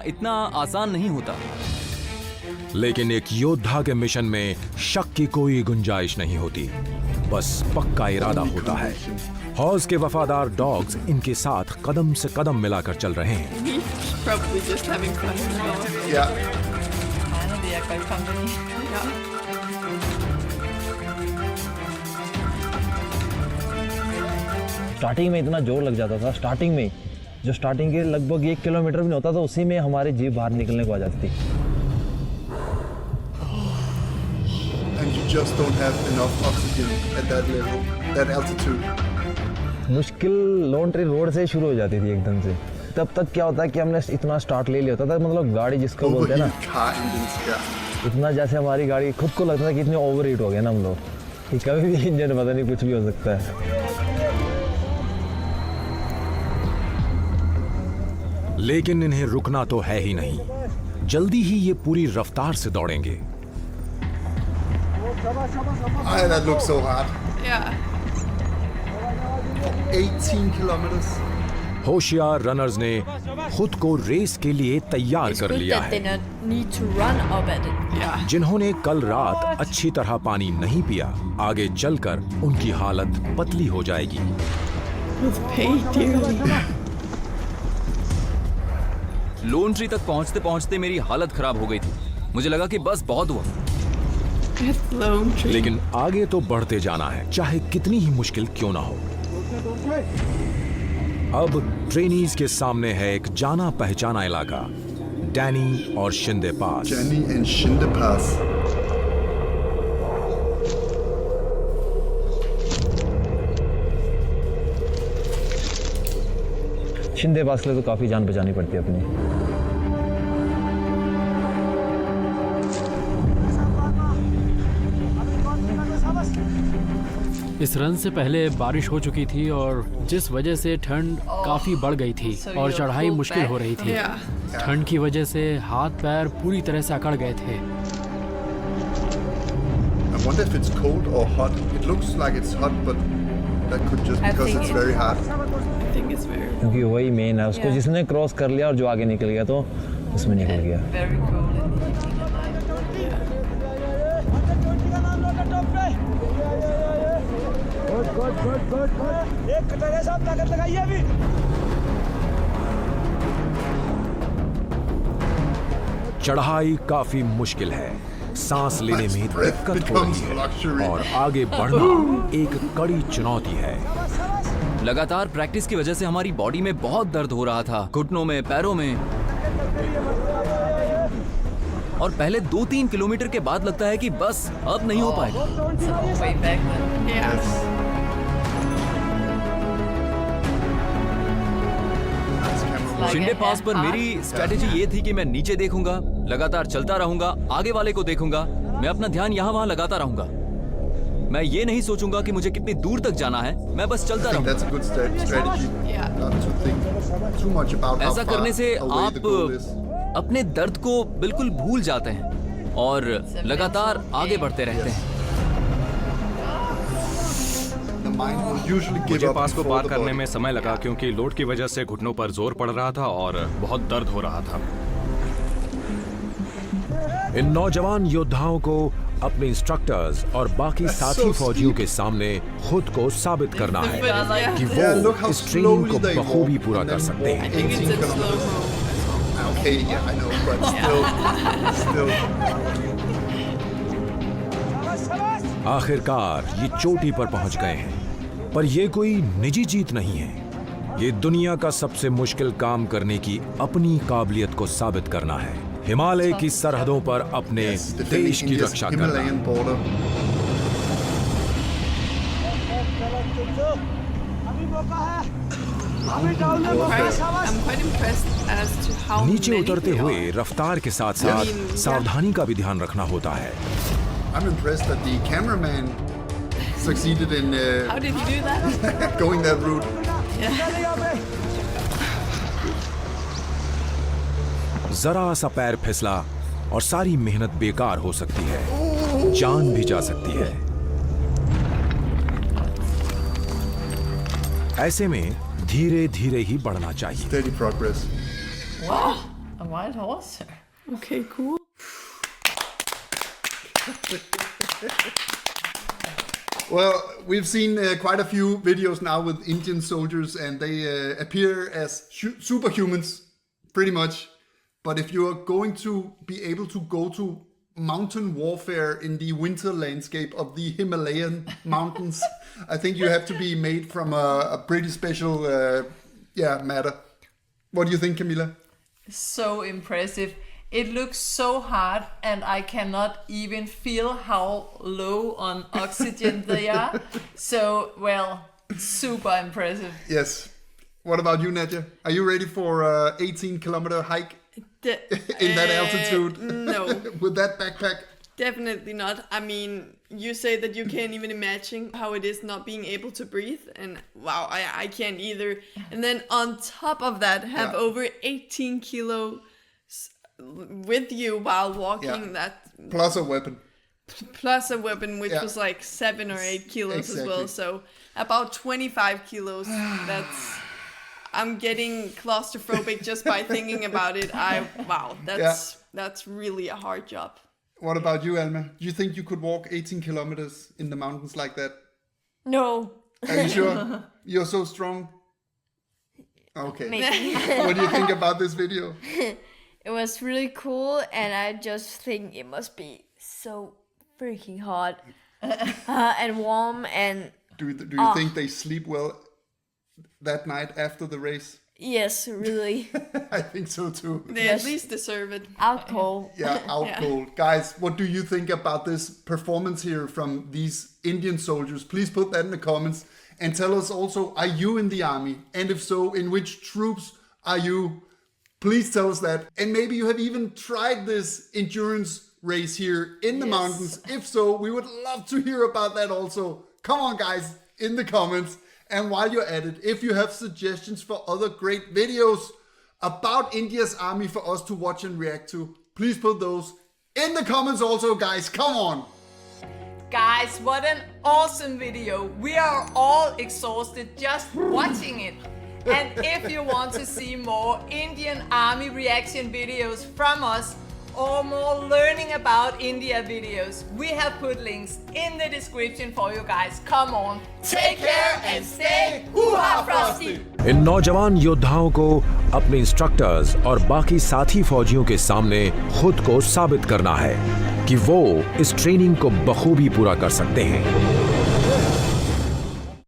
इतना आसान नहीं होता। लेकिन एक योद्धा के मिशन में शक की कोई गुंजाइश नहीं होती, बस पक्का इरादा होता है। हौज के वफादार डॉग्स इनके साथ कदम से कदम मिलाकर चल रहे हैं। Probably just having fun as well. Yeah. Finally, a good company. Yeah. Starting में इतना जोर लग जाता था, स्टार्टिंग में जो स्टार्टिंग के लगभग 1 किलोमीटर भी नहीं होता था, उसी में हमारी जीभ बाहर निकलने को आ जाती थी। And you just don't have enough oxygen at that level, that altitude. मुश्किल लॉन्ग ट्रेन रोड से शुरू हो जाती थी एकदम से। तब तक क्या होता है कि हमने इतना स्टार्ट ले लिया होता था, मतलब गाड़ी जिसको बोलते हैं ना, Overheated car engines, yeah. इतना जैसे हमारी गाड़ी खुद को लगता था कि इतने ओवर हीट हो गए ना हम लोग कि कभी भी इंजन पता नहीं कुछ भी हो सकता है। लेकिन इन्हें रुकना तो है ही नहीं, जल्दी ही ये पूरी रफ्तार से दौड़ेंगे। Ah, that looks so hard. Yeah. 18 kilometers. होशियार रनर्स ने खुद को रेस के लिए तैयार It's कर good लिया that they है। not need to run up at it. Yeah. जिन्होंने कल रात अच्छी तरह पानी नहीं पिया, आगे चलकर उनकी हालत पतली हो जाएगी। It's paid dearly. Loan tree तक पहुंचते पहुंचते मेरी हालत खराब हो गई थी। मुझे लगा कि बस बहुत हुआ। It's Lone Tree. लेकिन आगे तो बढ़ते जाना है, चाहे कितनी ही मुश्किल क्यों ना हो। अब ट्रेनीज के सामने है एक जाना पहचाना इलाका, डैनी और शिंदे पास। Jenny and Schinde Pass. Shinde पास के लिए तो काफ़ी जान बचानी पड़ती है अपनी। इस रन से पहले बारिश हो चुकी थी और जिस वजह से ठंड काफ़ी बढ़ गई थी और चढ़ाई मुश्किल हो रही थी। Yeah. ठंड की वजह से हाथ पैर पूरी तरह से अकड़ गए थे। I wonder if it's cold or hot. It looks like it's hot, but that could just I because think it's it- very hot. I think it's very. क्योंकि वही मेन है, उसको Yeah. जिसने क्रॉस कर लिया और जो आगे निकल गया तो उसमें निकल गया। Very cold in the evening at night. चढ़ाई काफी मुश्किल है, सांस लेने में दिक्कत हो becomes रही है luxury. और आगे बढ़ना एक कड़ी चुनौती है। लगातार प्रैक्टिस की वजह से हमारी बॉडी में बहुत दर्द हो रहा था, घुटनों में, पैरों में। और पहले 2-3 किलोमीटर के बाद लगता है कि बस अब नहीं हो पाएगा। It's a long way back then. Yeah. Like Shinde a पास पर half मेरी स्ट्रेटेजी ये थी कि मैं नीचे देखूंगा, लगातार चलता रहूंगा, आगे वाले को देखूंगा, मैं अपना ध्यान यहाँ वहाँ लगाता रहूंगा। मैं ये नहीं सोचूंगा कि मुझे कितनी दूर तक जाना है, मैं बस चलता I think रहूंगा। that's a good strategy. Yeah. Not to think too much about how ऐसा far करने से away the goal is. आप अपने दर्द को बिल्कुल भूल जाते हैं और लगातार आगे बढ़ते रहते हैं। The mind will usually give मुझे up पास को before पार the करने body. में समय लगा क्योंकि लोड की वजह से घुटनों पर जोर पड़ रहा था और बहुत दर्द हो रहा था। इन नौजवान योद्धाओं को अपने इंस्ट्रक्टर्स और बाकी That's साथी so फौजियों steep. के सामने खुद को साबित करना है Yeah. कि Yeah, वो look how इस ट्रेनिंग को slowly they बखूबी walk पूरा and कर then सकते I हैं। think it's 18 in slow kilometers. mo. Okay, yeah, I know, but still. आखिरकार ये चोटी पर पहुंच गए हैं, पर ये कोई निजी जीत नहीं है। ये दुनिया का सबसे मुश्किल काम करने की अपनी काबिलियत को साबित करना है, हिमालय की सरहदों पर अपने Yes, देश defending की India's रक्षा करना। Himalayan border. I'm quite impressed as to how नीचे many उतरते they हुए are. रफ्तार के साथ साथ सावधानी का भी ध्यान रखना होता है। I'm impressed that the cameraman succeeded in How did he do that? going that route. जरा सा पैर फिसला और सारी मेहनत बेकार हो सकती है, जान भी जा सकती है। ऐसे में धीरे धीरे ही बढ़ना चाहिए। Steady progress. A wild horse. Okay, cool. Well, we've seen quite a few videos now with Indian soldiers, and they appear as superhumans, pretty much. But if you are going to be able to go to mountain warfare in the winter landscape of the Himalayan mountains, I think you have to be made from a pretty special matter. What do you think, Camilla? So impressive. It looks so hard, and I cannot even feel how low on oxygen they are. So, well, super impressive. Yes. What about you, Nadia? Are you ready for a 18-kilometer hike in that altitude? No, With that backpack? definitely not. I mean, you say that you can't even imagine how it is not being able to breathe, and wow, I can't either. And then on top of that, have over 18 kilos with you while walking, that Plus a weapon. plus a weapon, which was like 7 or 8 kilos as well. So about 25 kilos. I'm getting claustrophobic just by thinking about it. That's really a hard job. What about you, Alma? Do you think you could walk 18 kilometers in the mountains like that? No. Are you sure? You're so strong? Okay. What do you think about this video? It was really cool, and I just think it must be so freaking hot and warm. And Do you think they sleep well that night after the race? yes, really, I think so too. They at least deserve it. out cold. Yeah, out cold. Guys, what do you think about this performance here from these Indian soldiers? Please put that in the comments and tell us also, are you in the army? And if so, in which troops are you? Please tell us that. And maybe you have even tried this endurance race here in the mountains. If so, we would love to hear about that also. Come on, guys, in the comments. And while you're at it, if you have suggestions for other great videos about India's army for us to watch and react to, please put those in the comments also, guys. Come on. Guys, what an awesome video. We are all exhausted just watching it. And if you want to see more Indian Army reaction videos from us, or more learning about India videos, we have put links in the description for you guys. Come on, take care and stay hoo-ha frosty! इन नौजवान योद्धाओं को अपने instructors और बाकी साथी फौजियों के सामने खुद को साबित करना है कि वो इस ट्रेनिंग को बखूबी पूरा कर सकते हैं।